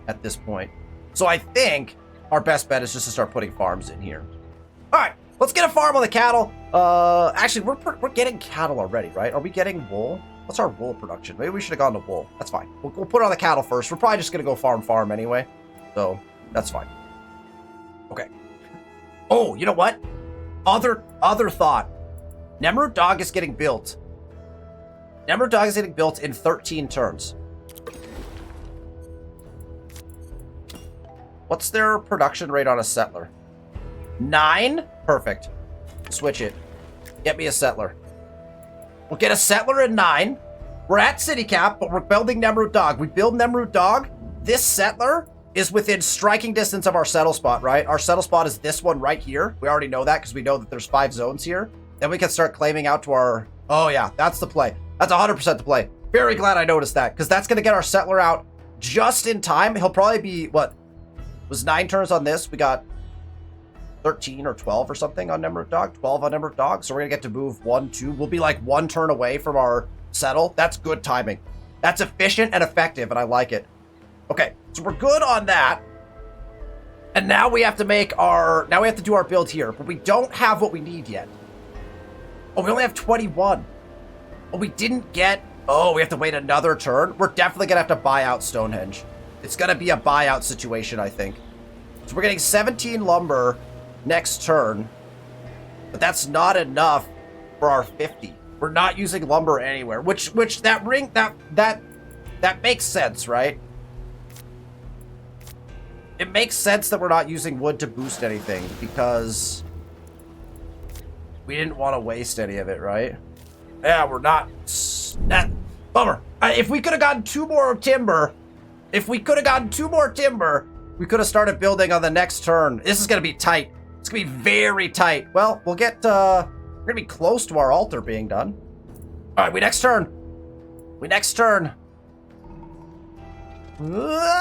at this point. So I think our best bet is just to start putting farms in here. All right, let's get a farm on the cattle. Actually, we're getting cattle already, right? Are we getting wool? What's our wool production? Maybe we should have gone to wool. That's fine. We'll put it on the cattle first. We're probably just gonna go farm anyway, so that's fine. Okay. Oh, you know what? Other thought. Nemrut Dog is getting built. Nemrut Dog is getting built in 13 turns. What's their production rate on a settler? 9? Perfect. Switch it. Get me a settler. We'll get a settler in 9. We're at city cap, but we're building Nemrut Dog. We build Nemrut Dog. This settler is within striking distance of our settle spot, right? Our settle spot is this one right here. We already know that because we know that there's 5 zones here. Then we can start claiming out to our... Oh yeah, that's the play. That's 100% the play. Very glad I noticed that, because that's going to get our settler out just in time. He'll probably be, what? It was 9 turns on this. We got 13 or 12 or something on Nemrut Dog. 12 on Nemrut Dog. So we're going to get to move 1, 2. We'll be like 1 turn away from our settle. That's good timing. That's efficient and effective, and I like it. Okay, so we're good on that. And now we have to make our... Now we have to do our build here, but we don't have what we need yet. Oh, we only have 21. Oh, we didn't get... Oh, we have to wait another turn? We're definitely going to have to buy out Stonehenge. It's going to be a buyout situation, I think. So we're getting 17 lumber next turn. But that's not enough for our 50. We're not using lumber anywhere. Which that makes sense, right? It makes sense that we're not using wood to boost anything, because we didn't want to waste any of it, right? Yeah, we're not. Bummer. If we could have gotten 2 more timber, we could have started building on the next turn. This is going to be tight. It's going to be very tight. Well, we'll get, we're going to be close to our altar being done. All right, we next turn. All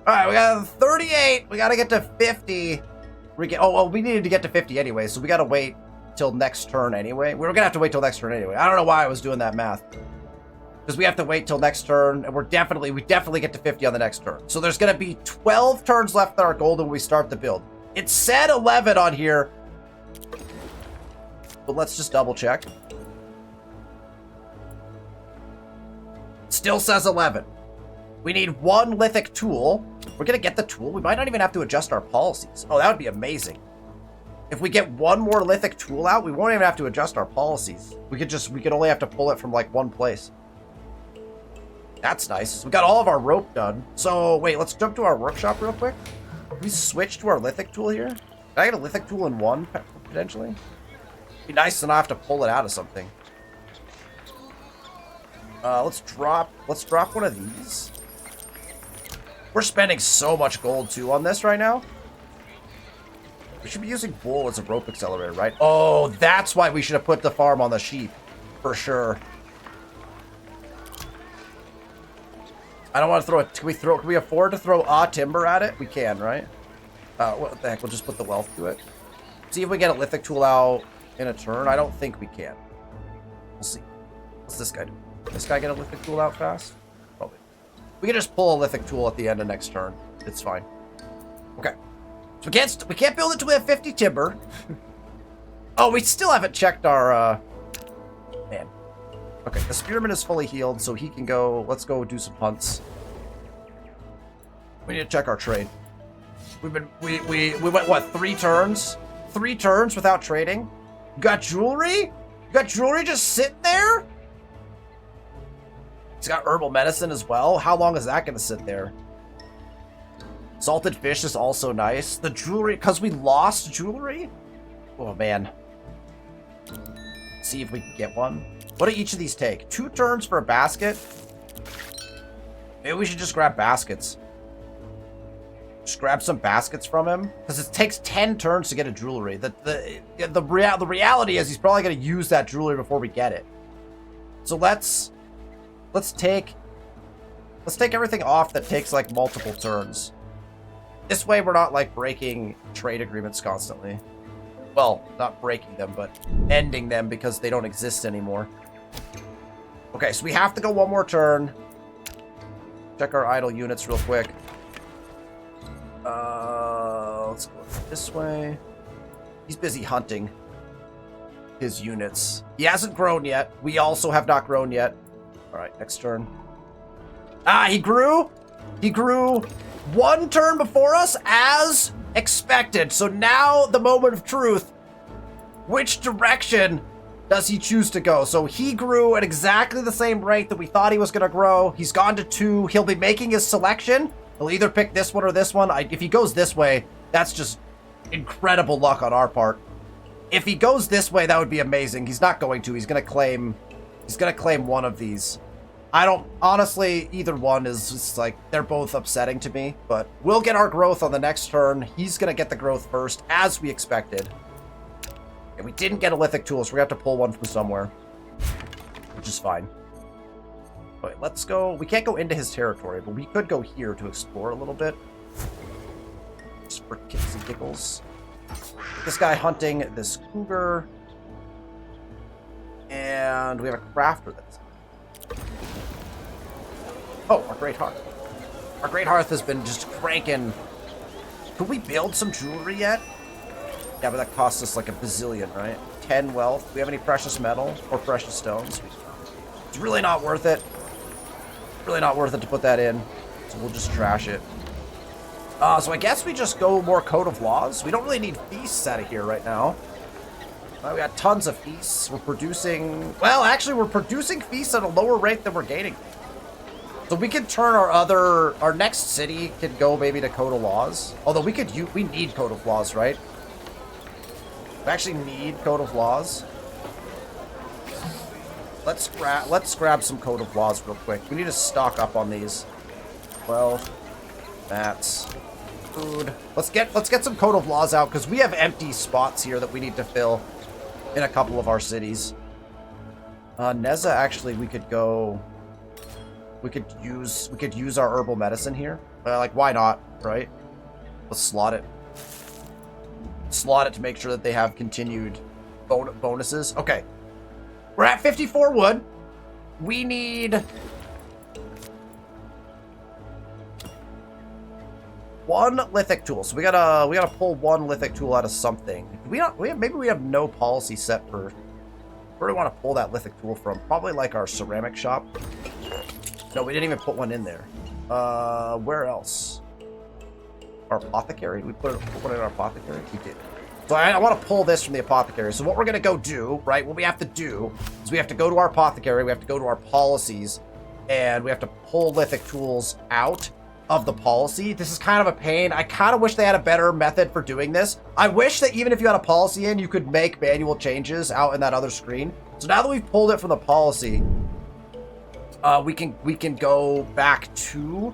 right, we got 38. We got to get to 50. We needed to get to 50 anyway, so we got to wait till next turn anyway. We're gonna have to wait till next turn anyway. I don't know why I was doing that math, because we have to wait till next turn, and we definitely get to 50 on the next turn. So there's gonna be 12 turns left in our gold when we start the build. It said 11 on here, but let's just double check. Still says 11. We need 1 lithic tool. We're gonna get the tool. We might not even have to adjust our policies. Oh, that would be amazing. If we get 1 more lithic tool out, we won't even have to adjust our policies. We could only have to pull it from like 1 place. That's nice. We got all of our rope done. So wait, let's jump to our workshop real quick. Can we switch to our lithic tool here? Can I get a lithic tool in 1 potentially? Be nice to not have to pull it out of something. Let's drop one of these. We're spending so much gold too on this right now. We should be using wool as a rope accelerator, right? Oh, that's why we should have put the farm on the sheep. For sure. I don't want to throw it. Can we afford to throw timber at it? We can, right? What the heck? We'll just put the wealth to it. See if we get a lithic tool out in a turn. I don't think we can. We'll see. What's this guy do? This guy get a lithic tool out fast? Probably. We can just pull a lithic tool at the end of next turn. It's fine. Okay. So we can't build it till we have 50 timber. Oh, we still haven't checked our man. Okay, the spearman is fully healed, so he can go. Let's go do some hunts. We need to check our trade. We went what, 3 turns? 3 turns without trading? You got jewelry? You got jewelry just sitting there? He's got herbal medicine as well. How long is that gonna sit there? Salted fish is also nice. The jewelry, because we lost jewelry? Oh, man. See if we can get one. What do each of these take? 2 turns for a basket? Maybe we should just grab baskets. Just grab some baskets from him. Because it takes 10 turns to get a jewelry. The reality is he's probably going to use that jewelry before we get it. So let's take everything off that takes like multiple turns. This way we're not like breaking trade agreements constantly. Well, not breaking them, but ending them because they don't exist anymore. Okay, so we have to go one more turn. Check our idle units real quick. Let's go this way. He's busy hunting his units. He hasn't grown yet. We also have not grown yet. All right, next turn. Ah, he grew. He grew 1 turn before us as expected. So now the moment of truth. Which direction does he choose to go? So he grew at exactly the same rate that we thought he was going to grow. He's gone to 2. He'll be making his selection. He'll either pick this one or this one. If he goes this way, that's just incredible luck on our part. If he goes this way, that would be amazing. He's not going to. He's going to claim one of these. I don't, honestly, either one is just like, they're both upsetting to me, but we'll get our growth on the next turn. He's going to get the growth first, as we expected. And we didn't get a lithic tool, so we have to pull one from somewhere, which is fine. Okay, let's go. We can't go into his territory, but we could go here to explore a little bit. Just for kicks and giggles. This guy hunting this cougar. And we have a crafter that's... Oh, our Great Hearth. Our Great Hearth has been just cranking. Could we build some jewelry yet? Yeah, but that costs us like a bazillion, right? 10 wealth. Do we have any precious metal or precious stones? It's really not worth it. Really not worth it to put that in. So we'll just trash it. So I guess we just go more Code of Laws. We don't really need feasts out of here right now. We got tons of feasts. We're producing... Well, actually, we're producing feasts at a lower rate than we're gaining. So we can turn our next city could go maybe to Code of Laws. Although we need Code of Laws, right? We actually need Code of Laws. Let's grab some Code of Laws real quick. We need to stock up on these. Well, that's food. Let's get some Code of Laws out because we have empty spots here that we need to fill in a couple of our cities. Neza, actually, we could use our herbal medicine here. Like, why not, right? Let's slot it. Slot it to make sure that they have continued bonuses. Okay. We're at 54 wood. We need 1 lithic tool. So we gotta pull 1 lithic tool out of something. Maybe we have no policy set for where do we want to pull that lithic tool from? Probably like our ceramic shop. No, we didn't even put one in there. Where else? Our apothecary? We put one in our apothecary? We did. So I want to pull this from the apothecary. So what we're going to go do, right, what we have to do is we have to go to our apothecary, we have to go to our policies, and we have to pull lithic tools out of the policy. This is kind of a pain. I kind of wish they had a better method for doing this. I wish that even if you had a policy in, you could make manual changes out in that other screen. So now that we've pulled it from the policy, we can go back to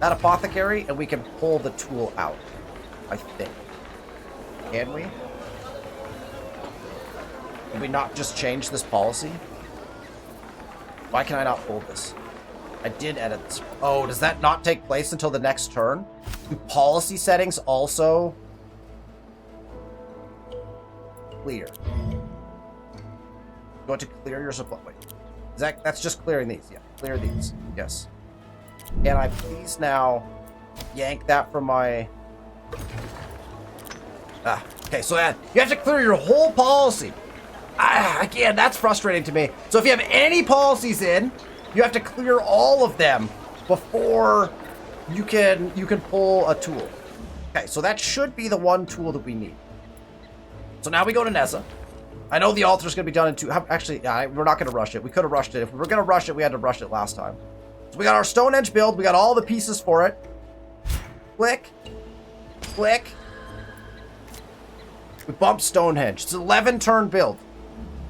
that apothecary and we can pull the tool out, I think. Can we? Can we not just change this policy? Why can I not pull this? I did edit this. Oh, does that not take place until the next turn? Do policy settings also clear? You want to clear your supply? Wait. That's just clearing these. Yeah, clear these. Yes. Can I please now yank that from my... okay, so you have to clear your whole policy. Again, that's frustrating to me. So if you have any policies in, you have to clear all of them before you can pull a tool. Okay, so that should be the 1 tool that we need. So now we go to Neza. I know the altar's going to be done in 2... Actually, yeah, we're not going to rush it. We could have rushed it. If we were going to rush it, we had to rush it last time. So we got our Stonehenge build. We got all the pieces for it. Click. Click. We bumped Stonehenge. It's an 11-turn build.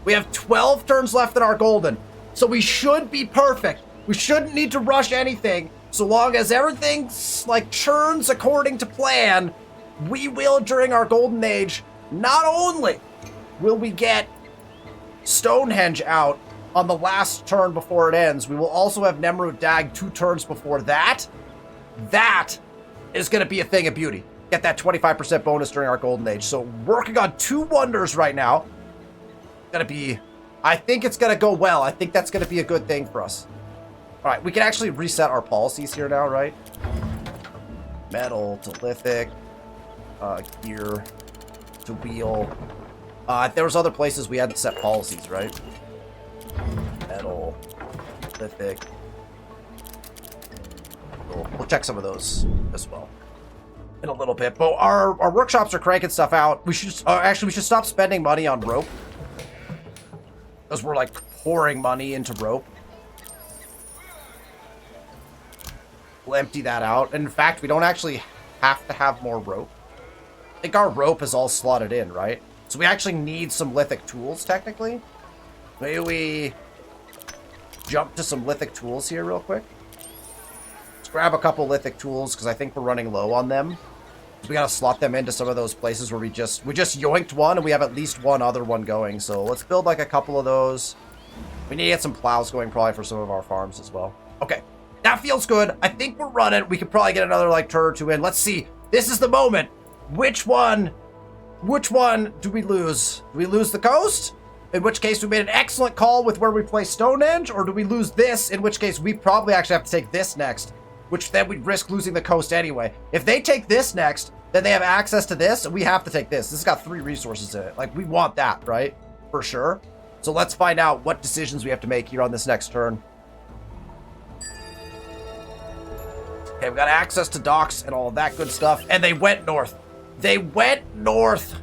We have 12 turns left in our golden. So we should be perfect. We shouldn't need to rush anything. So long as everything's like churns according to plan, we will, during our golden age, not only will we get Stonehenge out on the last turn before it ends, we will also have Nemrut Dag 2 turns before that. That is going to be a thing of beauty. Get that 25% bonus during our golden age. So working on 2 wonders right now. Gonna be, I think it's gonna go well. I think that's gonna be a good thing for us. All right, we can actually reset our policies here now, right? Metal to lithic, gear to wheel. There was other places we had to set policies, right? Metal, lithic. We'll check some of those as well in a little bit. But our workshops are cranking stuff out. We should actually we should stop spending money on rope, because we're like pouring money into rope. We'll empty that out. And in fact, we don't actually have to have more rope. I think our rope is all slotted in, right? So we actually need some lithic tools, technically. Maybe we jump to some lithic tools here real quick. Let's grab a couple lithic tools, because I think we're running low on them. So we gotta slot them into some of those places where we just yoinked one, and we have at least one other one going. So let's build like a couple of those. We need to get some plows going probably for some of our farms as well. Okay, that feels good. I think we're running. We could probably get another like turn or two in. Let's see. This is the moment. Which one do we lose? Do we lose the coast? In which case we made an excellent call with where we place Stonehenge, or do we lose this? In which case we probably actually have to take this next, which then we'd risk losing the coast anyway. If they take this next, then they have access to this, and we have to take this. This has got 3 resources in it. Like, we want that, right? For sure. So let's find out what decisions we have to make here on this next turn. Okay, we got access to docks and all of that good stuff. And they went north. They went north.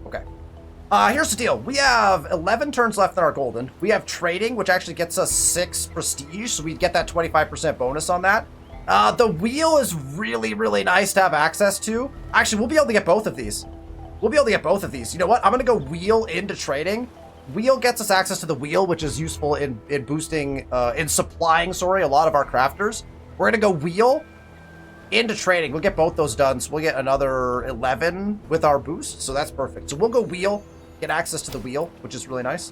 Okay. Here's the deal. We have 11 turns left in our golden. We have trading, which actually gets us 6 prestige, so we get that 25% bonus on that. The wheel is really, really nice to have access to. Actually, we'll be able to get both of these. We'll be able to get both of these. You know what? I'm going to go wheel into trading. Wheel gets us access to the wheel, which is useful in boosting, in supplying, a lot of our crafters. We're going to go wheel into trading. We'll get both those done, so we'll get another 11 with our boost, so that's perfect. So we'll go wheel, get access to the wheel, which is really nice.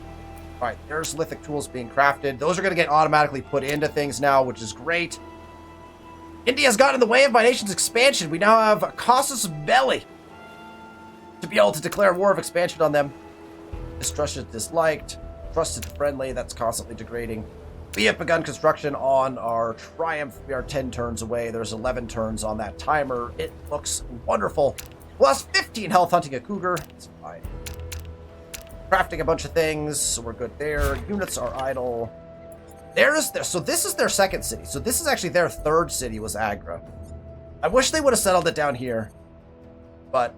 All right, there's lithic tools being crafted. Those are going to get automatically put into things now, which is great. India's got in the way of my nation's expansion. We now have a casus belli to be able to declare war of expansion on them. Distrusted, disliked. Trusted, friendly. That's constantly degrading. We have begun construction on our Triumph. We are 10 turns away. There's 11 turns on that timer. It looks wonderful. Plus 15 health hunting a cougar. It's fine. Crafting a bunch of things, so we're good there. Units are idle. So this is their second city. So this is actually their third city was Agra. I wish they would have settled it down here. But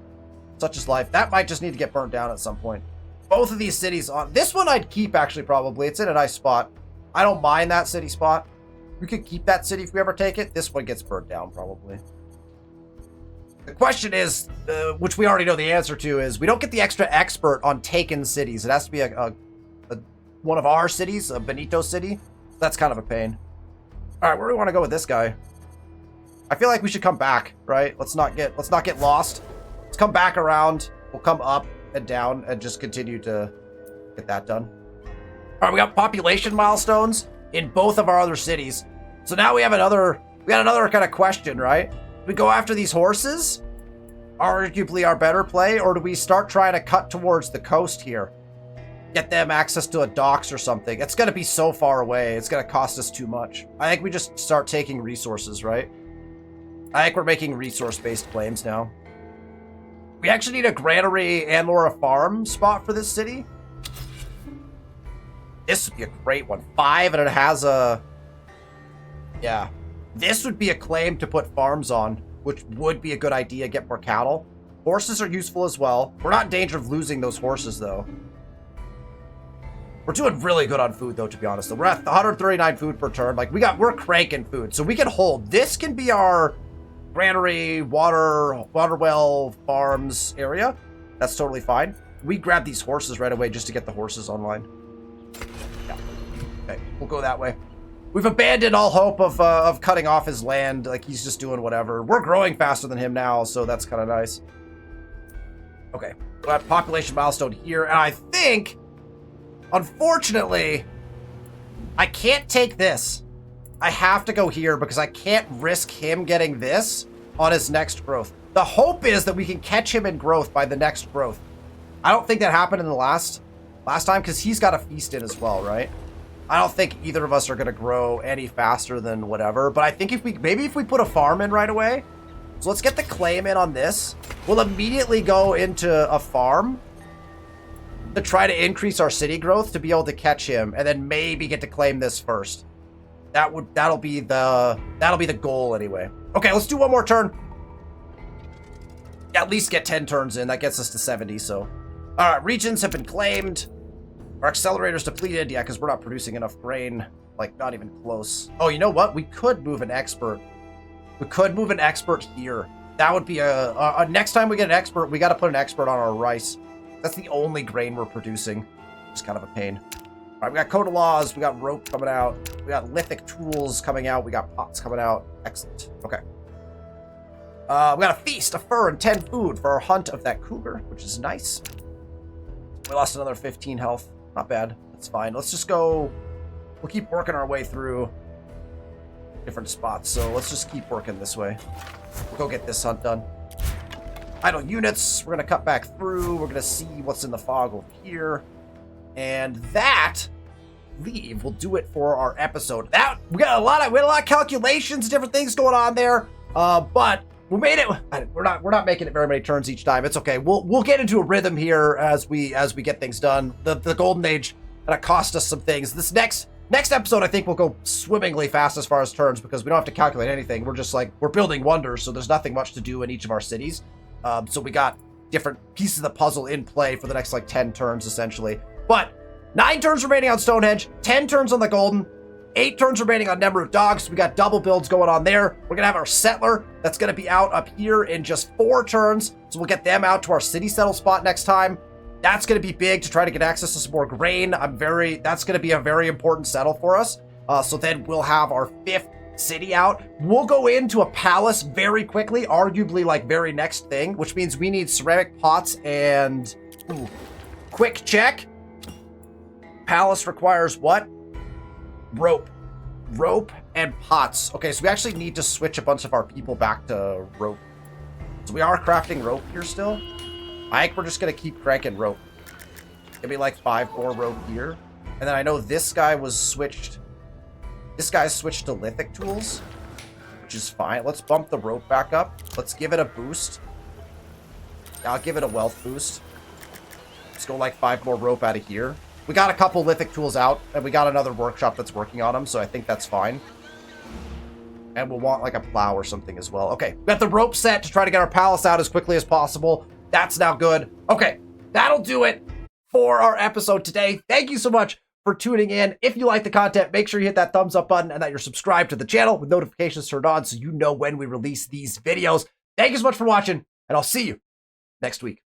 such is life. That might just need to get burnt down at some point. Both of these cities on... This one I'd keep, actually, probably. It's in a nice spot. I don't mind that city spot. We could keep that city if we ever take it. This one gets burnt down, probably. The question is, which we already know the answer to, is we don't get the extra expert on taken cities. It has to be one of our cities, a Benito city. That's kind of a pain. All right, where do we want to go with this guy? I feel like we should come back, right? Let's not get lost. Let's come back around. We'll come up and down and just continue to get that done. All right, we got population milestones in both of our other cities. So now we got another kind of question, right? Do we go after these horses? Arguably our better play, or do we start trying to cut towards the coast here? Get them access to a docks or something. It's going to be so far away. It's going to cost us too much. I think we just start taking resources, right? I think we're making resource-based claims now. We actually need a granary and or a farm spot for this city. This would be a great one. 5, and it has a... Yeah. This would be a claim to put farms on, which would be a good idea. Get more cattle. Horses are useful as well. We're not in danger of losing those horses, though. We're doing really good on food, though, to be honest. We're at 139 food per turn. Like, we're cranking food. So we can hold. This can be our granary, water well, farms area. That's totally fine. we grab these horses right away just to get the horses online. Yeah. Okay, we'll go that way. We've abandoned all hope of cutting off his land. Like, he's just doing whatever. We're growing faster than him now, so that's kind of nice. Okay, we got population milestone here, and I think, unfortunately, I can't take this. I have to go here because I can't risk him getting this on his next growth. The hope is that we can catch him in growth by the next growth. I don't think that happened in the last time because he's got a feast in as well, right? I don't think either of us are going to grow any faster than whatever, but I think if we put a farm in right away, so let's get the claim in on this. We'll immediately go into a farm to try to increase our city growth to be able to catch him, and then maybe get to claim this first. That'll be the goal anyway. Okay, let's do one more turn. At least get 10 turns in. That gets us to 70. So, all right, regions have been claimed. Our accelerator's depleted. Yeah, because we're not producing enough grain. Like, not even close. Oh, you know what? We could move an expert. We could move an expert here. That would be a next time we get an expert, we got to put an expert on our rice. That's the only grain we're producing. It's kind of a pain. All right, we got code of laws. We got rope coming out. We got lithic tools coming out. We got pots coming out. Excellent. Okay. We got a feast, a fur, and 10 food for our hunt of that cougar, which is nice. We lost another 15 health. Not bad. That's fine. Let's just go. We'll keep working our way through different spots. So let's just keep working this way. We'll go get this hunt done. Idle units. We're going to cut back through. We're going to see what's in the fog over here. And that leave will do it for our episode. We had a lot of calculations, different things going on there. But we made it. We're not making it very many turns each time. It's okay. We'll get into a rhythm here as we get things done. The golden age kind of cost us some things. This next episode, I think, will go swimmingly fast as far as turns because we don't have to calculate anything. We're just like, we're building wonders, so there's nothing much to do in each of our cities. So we got different pieces of the puzzle in play for the next like 10 turns essentially. But 9 turns remaining on Stonehenge, 10 turns on the Golden, 8 turns remaining on Number of Dogs. We got double builds going on there. We're gonna have our Settler that's gonna be out up here in just 4 turns. So we'll get them out to our city settle spot next time. That's gonna be big to try to get access to some more grain. That's gonna be a very important settle for us. So then we'll have our 5th city out. We'll go into a palace very quickly, arguably like very next thing, which means we need ceramic pots and quick check. Palace requires what? Rope and pots. Okay, so we actually need to switch a bunch of our people back to rope. So we are crafting rope here still. I think we're just gonna keep cranking rope. Give me like 5 more rope here. And then I know this guy was switched. This guy's switched to lithic tools, which is fine. Let's bump the rope back up. Let's give it a boost. I'll give it a wealth boost. Let's go like 5 more rope out of here. We got a couple lithic tools out, and we got another workshop that's working on them, so I think that's fine. And we'll want like a plow or something as well. Okay, we got the rope set to try to get our palace out as quickly as possible. That's now good. Okay, that'll do it for our episode today. Thank you so much for tuning in. If you like the content, make sure you hit that thumbs up button and that you're subscribed to the channel with notifications turned on so you know when we release these videos. Thank you so much for watching, and I'll see you next week.